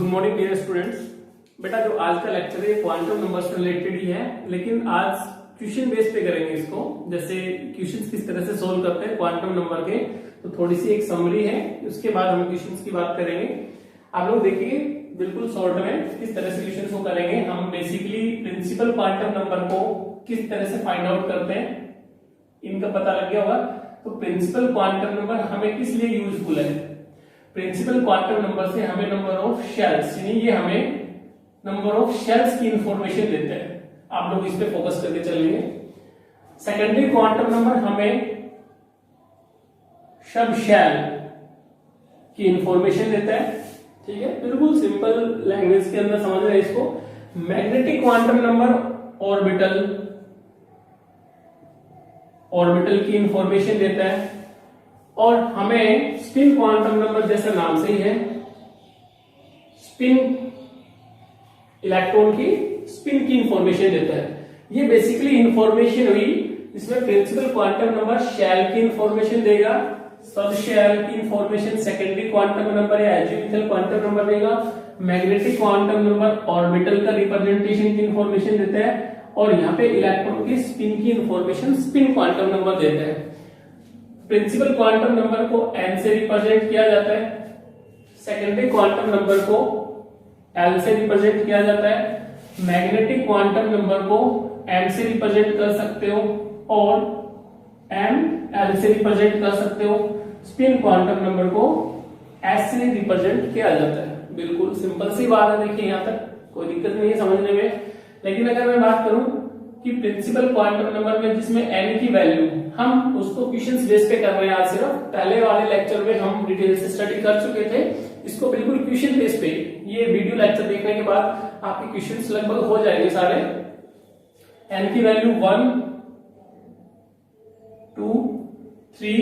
Morning dear students. बेटा जो आज का लेक्चर है क्वांटम नंबर से रिलेटेड ही है, लेकिन आज क्वेश्चन बेस पे करेंगे इसको। जैसे क्वेश्चंस किस तरह से सोल्व करते हैं क्वांटम नंबर के, तो थोड़ी सी एक समरी है, उसके बाद हम क्वेश्चंस की बात करेंगे। आप लोग देखिए बिल्कुल शॉर्ट में किस तरह से क्वेश्चन को करेंगे। हम बेसिकली प्रिंसिपल क्वांटम नंबर को किस तरह से फाइंड आउट करते हैं, इनका पता लग गया होगा। तो प्रिंसिपल क्वांटम नंबर हमें किस लिए यूजफुल है? प्रिंसिपल क्वांटम नंबर से हमें नंबर ऑफ शेल्स, यानी ये हमें नंबर ऑफ शेल्स की इंफॉर्मेशन देते हैं। आप लोग इस पे फोकस करके चलेंगे। सेकेंडरी क्वांटम नंबर हमें सब शेल की इंफॉर्मेशन देता है। ठीक है, बिल्कुल सिंपल लैंग्वेज के अंदर समझ रहे हैं इसको। मैग्नेटिक क्वांटम नंबर ऑर्बिटल की इंफॉर्मेशन देता है, और हमें स्पिन क्वांटम नंबर जैसे नाम से ही है, स्पिन इलेक्ट्रॉन की स्पिन की इंफॉर्मेशन देता है। ये बेसिकली इंफॉर्मेशन हुई। इसमें प्रिंसिपल क्वांटम नंबर शेल की इंफॉर्मेशन देगा, सब शेल की इंफॉर्मेशन सेकेंडरी क्वांटम नंबर या एजिमुथल क्वांटम नंबर देगा। मैग्नेटिक क्वांटम नंबर ऑर्बिटल का रिप्रेजेंटेशन की इंफॉर्मेशन देता है, और यहाँ पे इलेक्ट्रॉन की स्पिन की इंफॉर्मेशन स्पिन क्वांटम नंबर देता है। प्रिंसिपल क्वांटम नंबर को n से रिप्रेजेंट किया जाता है, सेकेंडरी क्वांटम नंबर को l से रिप्रेजेंट किया जाता है, मैग्नेटिक क्वांटम नंबर को m से रिप्रेजेंट कर सकते हो और m l से रिप्रेजेंट कर सकते हो। स्पिन क्वांटम नंबर को s से रिप्रेजेंट किया जाता है। बिल्कुल सिंपल सी बात है। देखिए यहाँ तक कोई दिक्कत नहीं है समझने में। लेकिन अगर मैं बात करूं कि प्रिंसिपल क्वांटम नंबर में जिसमें n की वैल्यू, हम उसको क्वेश्चंस बेस पे कर रहे हैं। आज सिर्फ पहले वाले लेक्चर में हम डिटेल से स्टडी कर चुके थे, इसको बिल्कुल क्वेश्चन बेस पे। ये वीडियो लेक्चर देखने के बाद आपके क्वेश्चंस लगभग हो जाएंगे सारे। n की वैल्यू 1 2 3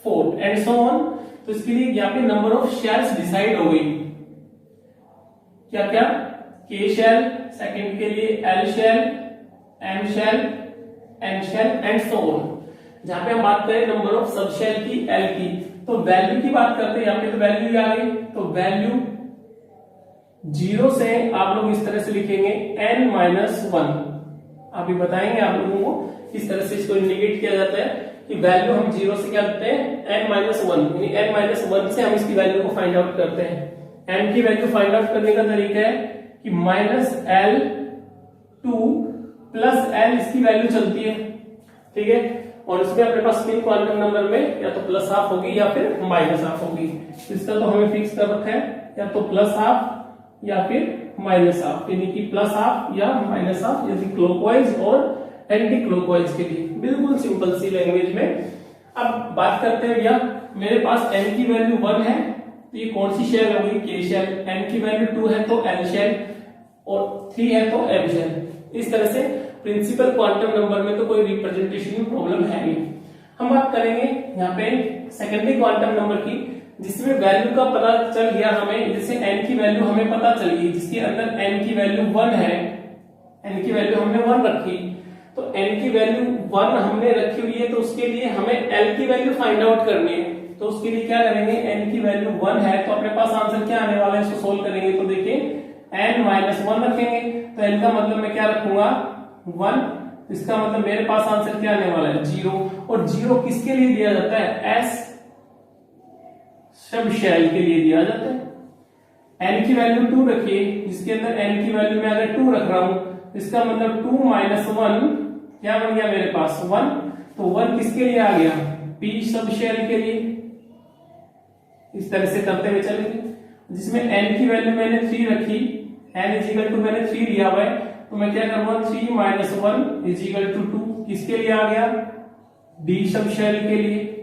4 एंड सो ऑन। तो इसके लिए यहाँ पे नंबर ऑफ शेल्स डिसाइड हो गई। क्या क्या? k शेल, सेकंड के लिए l shell, m shell, n shell and so on. जहां पे हम बात करें नंबर ऑफ सब शेल की, l की, तो वैल्यू की बात करते हैं। यहाँ पे तो वैल्यू आ गई, तो वैल्यू 0 से आप लोग इस तरह से लिखेंगे n-1। अभी बताएंगे आप लोगों को किस तरह से इसको इंडिकेट किया जाता है कि वैल्यू हम 0 से क्या करते हैं n-1, यानी n-1 से हम इसकी वैल्यू को फाइंड आउट करते हैं। n की वैल्यू फाइंड आउट करने का तरीका है कि -l2 प्लस l इसकी वैल्यू चलती है। ठीक है, और इसमें अपने पास स्पिन क्वांटम नंबर में या तो प्लस हाफ होगी या फिर माइनस हाफ होगी। इसका तो हमें फिक्स कर रखा है, या तो प्लस हाफ या फिर माइनस हाफ, यानी कि प्लस हाफ या माइनस हाफ, यदि क्लॉकवाइज और एंटी क्लॉकवाइज के लिए। बिल्कुल सिंपल सी लैंग्वेज में। अब बात करते हैं भैया, मेरे पास n की वैल्यू 1 है, तो ये कौन सी शेल होगी? k shell. n की वैल्यू 2 है तो l शेल, और 3 है तो m शेल। इस तरह से प्रिंसिपल क्वांटम नंबर में तो कोई रिप्रेजेंटेशन में प्रॉब्लम है नहीं। हम बात करेंगे यहाँ पे सेकेंडरी क्वांटम नंबर की, जिसमें वैल्यू का पता चल गया हमें। जैसे n की वैल्यू हमें पता चल गई, जिसके अंदर n की वैल्यू 1 है, n की वैल्यू हमने 1 रखी, तो n की वैल्यू 1 हमने रखी हुई है, तो उसके लिए हमें l की वैल्यू फाइंड आउट करनी है। तो उसके लिए क्या करेंगे? n की वैल्यू 1 है, तो अपने पास आंसर क्या आने वाला है, इसको सोल्व करेंगे। तो देखिए n-1 रखेंगे, तो n का मतलब मैं क्या रखूंगा? 1। इसका मतलब मेरे पास आंसर क्या आने वाला है? 0। और 0 किसके लिए दिया जाता है? s सब शेल के लिए दिया जाता है। n की वैल्यू 2 रखिए, जिसके अंदर n की वैल्यू मैं अगर 2 रख रहा हूं, इसका मतलब 2 - 1 क्या बन गया मेरे पास? 1। तो 1 किसके लिए आ गया? p सब शेल के लिए। इस तरह से करते हुए चलेंगे। जिसमें n की वैल्यू मैंने 3 रखी, n मैंने 3 लिया हुआ है, तो मैं क्या करूंगा? 3 - 1 = 2। किसके लिए आ गया? d सब शेल के लिए।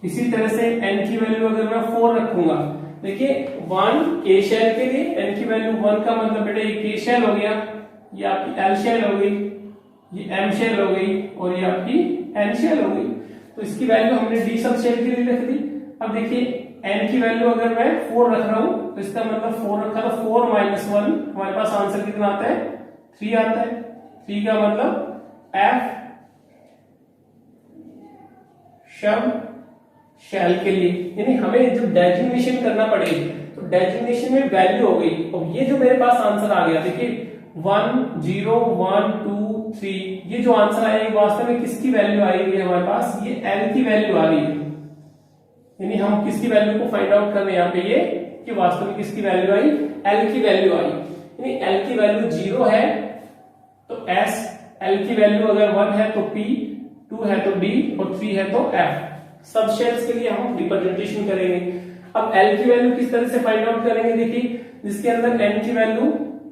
इसी तरह से n की वैल्यू अगर मैं 4 रखूंगा, देखिए 1 k शेल के लिए, n की वैल्यू 1 का मतलब बेटा ये k शेल हो गया, ये आपकी l शेल हो गई, ये m शेल हो गई, और ये आपकी n शेल हो गई। तो इसकी वैल्यू हमने d सब शेल के लिए रख दी। अब देखिए n की वैल्यू अगर मैं 4 रख रहा हूं, तो इसका मतलब 4 रखा, तो 4 - 1 हमारे पास आंसर कितना आता है? 3 आता है। 3 का मतलब f शब्द शेल के लिए, यानी हमें जब डेजिग्नेशन करना पड़े तो डेजिग्नेशन में वैल्यू हो गई। और ये जो मेरे पास आंसर आ गया, देखिए 1 0 1 2 3, ये जो आंसर आया ये वास्तव में किसकी वैल्यू आई हुई है हमारे पास, ये L की वैल्यू आ रही है। यानी हम किसकी वैल्यू को फाइंड आउट कर रहे हैं यहाँ पे, ये कि वास्तव में किसकी वैल्यू आई, L की वैल्यू आई। यानी L की वैल्यू 0 है तो S, L की वैल्यू अगर 1 है तो P, 2 है तो D और 3 है तो F। सब शेल्स के लिए हम रिप्रेजेंटेशन करेंगे। अब L की वैल्यू किस तरह से फाइंड आउट करेंगे, देखिए जिसके अंदर N की वैल्यू,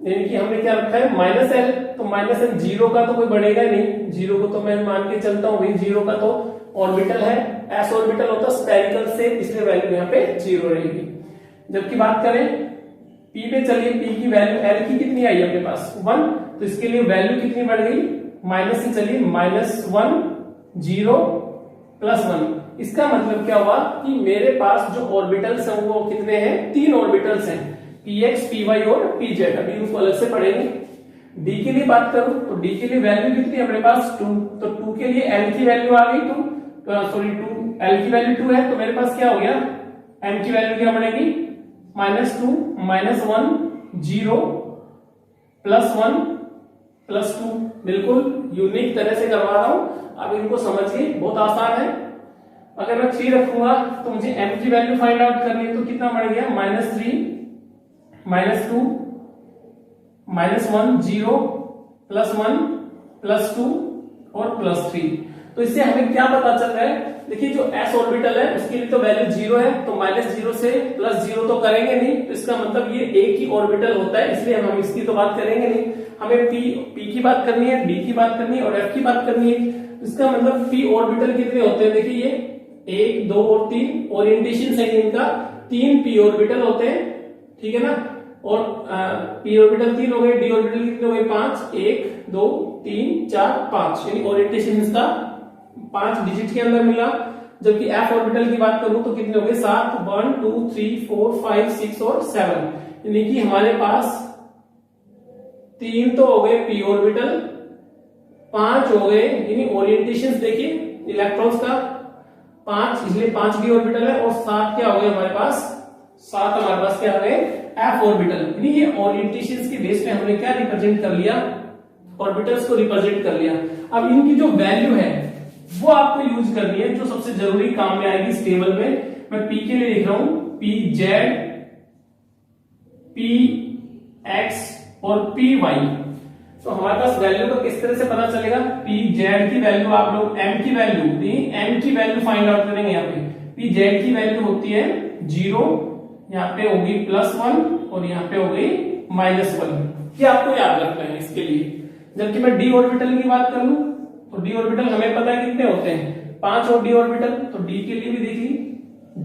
यानी कि हमने क्या रखा है -L, तो -L 0 का तो कोई बढ़ेगा नहीं, 0 को तो मैं मान के चलता हूं भाई 0 का तो ऑर्बिटल है, S ऑर्बिटल होता स्फेरिकल से, इसलिए वैल्यू यहाँ पे 0 रहेगी। जबकि बात करें P पे, चलिए P की वैल्यू L की कितनी आई अपने पास 1, तो इसके लिए वैल्यू कितनी बढ़ गई, माइनस से चलिए -1 0 +1। इसका मतलब क्या हुआ कि मेरे पास जो ऑर्बिटल्स हैं वो कितने हैं, 3 ऑर्बिटल्स हैं, px py और pz। अभी उनको अलग से पढ़ेंगे। d के लिए बात करूं तो d के लिए वैल्यू कितनी है अपने पास 2, तो 2 के लिए l की वैल्यू आ गई 2, सॉरी 2, l की वैल्यू 2 है, तो मेरे पास क्या हो गया, m की वैल्यू क्या बनेगी -2 -1 0 +1 +2। बिल्कुल यूनिक तरह से करवा रहा हूं, अब इनको समझिए, बहुत आसान है। अगर मैं 3 रखूंगा तो मुझे m की वैल्यू फाइंड आउट करनी है, तो कितना बढ़ गया -3 -2 -1 0 +1 +2 और +3। तो इससे हमें क्या पता चल रहा है, देखिए जो s ऑर्बिटल है उसके लिए तो वैल्यू 0 है, तो -0 से +0 तो करेंगे नहीं, तो इसका मतलब ये एक ही ऑर्बिटल होता है, इसलिए हम इसकी तो बात करेंगे नहीं। हमें p की बात करनी है, d की बात करनी है और f की बात करनी है। इसका मतलब p ऑर्बिटल कितने होते हैं, देखिए ये 1 2 और 3 ओरिएंटेशन से इनका 3 p ऑर्बिटल होते हैं, ठीक है ना। और p ऑर्बिटल 3 हो गए, d ऑर्बिटल कितने हो गए 5, 1 2 3 4 5, यानी ओरिएंटेशन इसका 5 डिजिट के अंदर मिला। जबकि f ऑर्बिटल की बात करूं तो कितने हो गए 7, 1 2 3 4 5 6 और 7, यानी कि हमारे पास 3 तो हो गए p ऑर्बिटल, 5 हो गए, यानी ओरिएंटेशन देखिए इलेक्ट्रॉन्स का 5, इसलिए 5 d ऑर्बिटल है, और 7 क्या हो गए हमारे पास, 7 हमारे पास क्या हो गए f ऑर्बिटल। यानी ये ओरिएंटेशंस के बेस पे हमने क्या रिप्रेजेंट कर लिया, ऑर्बिटल्स को रिप्रेजेंट कर लिया। अब इनकी जो वैल्यू है वो आपको यूज करनी है, जो सबसे जरूरी काम में आएगी इस टेबल में। मैं p के लिए लिख रहा हूं pz, px और py। तो हमारे पास वैल्यू का किस तरह से पता चलेगा, pz की वैल्यू आप लोग m की वैल्यू, m की वैल्यू फाइंड आउट करेंगे। यहाँ पे pz की वैल्यू होती है 0, यहाँ पे होगी +1 और यहाँ पे हो गई -1। ये आपको याद रखना है इसके लिए। जबकि मैं d ऑर्बिटल की बात कर लूं तो d ऑर्बिटल हमें पता है कितने होते हैं, 5 और d ऑर्बिटल, तो d के लिए भी देखिए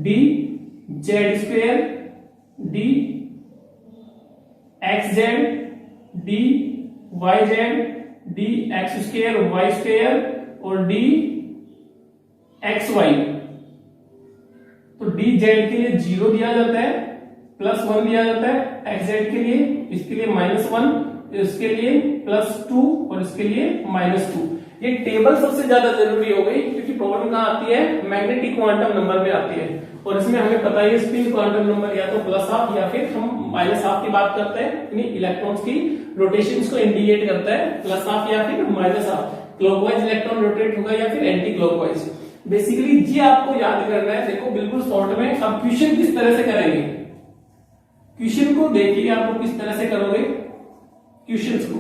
d z2 d xz d yz d x2 y2 और d xy। तो dz के लिए 0 दिया जाता है, +1 दिया जाता है, xz के लिए, इसके लिए -1, इसके लिए +2 और इसके लिए -2। ये टेबल सबसे ज्यादा जरूरी हो गई, क्योंकि प्रॉब्लम कहाँ आती है, मैग्नेटिक क्वांटम नंबर में आती है, और इसमें हमें पता है स्पिन क्वांटम नंबर या तो +12 या फिर हम -12 की बात करते हैं, यानी इलेक्ट्रॉन्स की रोटेशंस को इंडिकेट करता है, +12 या फिर -12, क्लॉकवाइज इलेक्ट्रॉन रोटेट होगा या फिर एंटी क्लॉकवाइज। बेसिकली ये आपको याद करना है। देखो बिल्कुल शॉर्ट में, अब क्वेश्चन किस तरह से करेंगे, क्वेश्चन को देखिए आप लोग किस तरह से करोगे क्वेश्चंस को।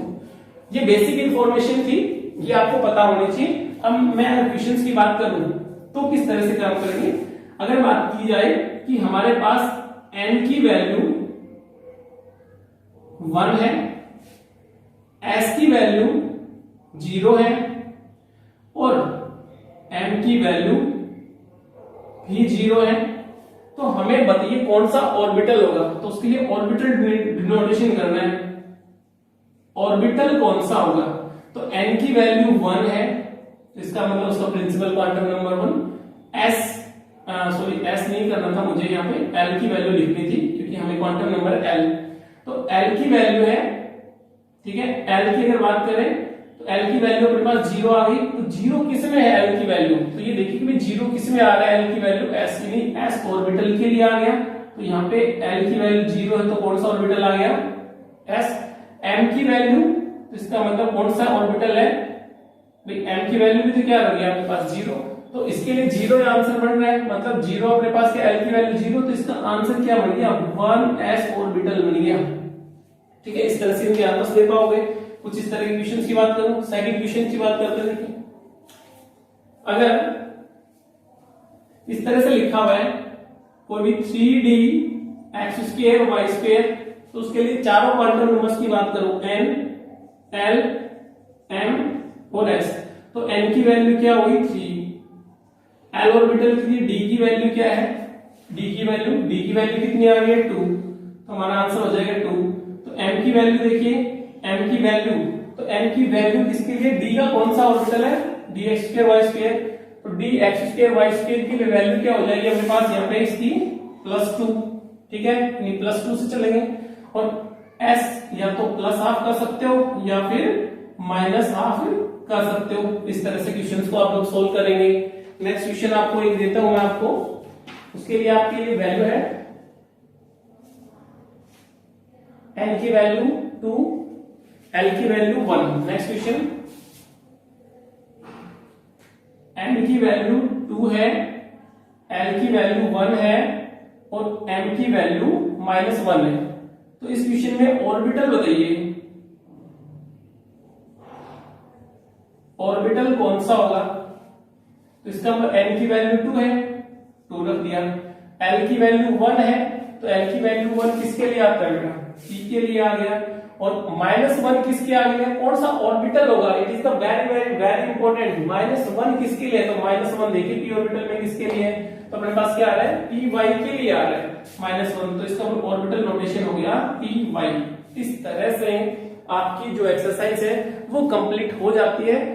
ये बेसिक इंफॉर्मेशन थी, ये आपको पता होनी चाहिए। अब मैं अगर क्वेश्चंस की बात करूं तो किस तरह से काम करेंगे। अगर बात की जाए कि हमारे पास n की वैल्यू 1 है, s की वैल्यू 0 है और m की वैल्यू भी 0 है, तो हमें बताइए कौन सा ऑर्बिटल होगा। तो उसके लिए ऑर्बिटल डिनोटेशन करना है, ऑर्बिटल कौन सा होगा। तो n की वैल्यू 1 है, इसका मतलब उसका प्रिंसिपल क्वांटम नंबर 1। s नहीं करना था मुझे, यहाँ पे l की वैल्यू लिखनी थी क्योंकि हमें क्वांटम नंबर l। तो l की वैल्यू है, ठीक है, l की अगर बात करें तो l की वैल्यू अपने पास 0 आ गई। तो 0 किस में है l की वैल्यू, तो ये देखिए कि 0 किस में आ रहा है l की वैल्यू, s यानी s ऑर्बिटल के लिए आ गया। तो यहाँ पे L की वैल्यू 0 है तो कौन सा ऑर्बिटल आ गया, S। M की वैल्यू, तो इसका मतलब कौन सा ऑर्बिटल है भाई, M की वैल्यू भी तो क्या रह गया आपके पास 0, तो इसके लिए 0 आंसर बन रहा है, मतलब 0 अपने पास क्या, L की वैल्यू 0, तो इसका आंसर क्या बन गया, 1s ऑर्बिटल बन गया। ठीक है, इस तरह से इनके आंसर दे पाओगे। कुछ इस तरह के क्वेश्चन की बात करूं, सेकंड क्वेश्चन की बात करते हैं। देखिए अगर इस तरह से लिखा हुआ है कोई भी 3d x² y², तो उसके लिए चारों क्वांटम नंबर्स की बात करूं, n l m और s, तो n की वैल्यू क्या होगी 3, l ऑर्बिटल के लिए d की वैल्यू क्या है, d की वैल्यू कितनी आ गई है 2, तो हमारा आंसर हो जाएगा 2। तो m की वैल्यू देखिए, m की वैल्यू, तो m की वैल्यू किसके लिए, d का कौन सा ऑर्बिटल है, dx² y², तो dx² y² की वैल्यू क्या हो जाएगी अपने पास यहाँ पे इसकी +2। ठीक है, यानी +2 से चलेंगे, और s या तो +½ कर सकते हो या फिर -½ कर सकते हो। इस तरह से क्वेश्चंस को आप लोग सोल्व करेंगे। नेक्स्ट क्वेश्चन आपको एक देता हूं मैं आपको, उसके लिए आपके लिए वैल्यू है n की वैल्यू 2, l की वैल्यू 1। नेक्स्ट क्वेश्चन, n की वैल्यू 2 है, l की वैल्यू 1 है और m की वैल्यू -1 है। तो इस क्वेश्चन में ऑर्बिटल बताइए, ऑर्बिटल कौन सा होगा, तो इसका मतलब n की वैल्यू 2 है, 2 रख दिया, l की वैल्यू 1 है, तो l की वैल्यू 1 किसके लिए आता है बेटा, p के लिए आ गया, और -1 किसके आ गया, कौन सा ऑर्बिटल होगा, it is the very very very important. -1 किसके लिए है, तो -1 देखिए p ऑर्बिटल में किसके लिए है, तो अपने पास क्या आ रहा है, py के लिए आ रहा है -1, तो इसका ऑर्बिटल नोटेशन हो गया py। इस तरह से आपकी जो एक्सरसाइज है वो कंप्लीट हो जाती है।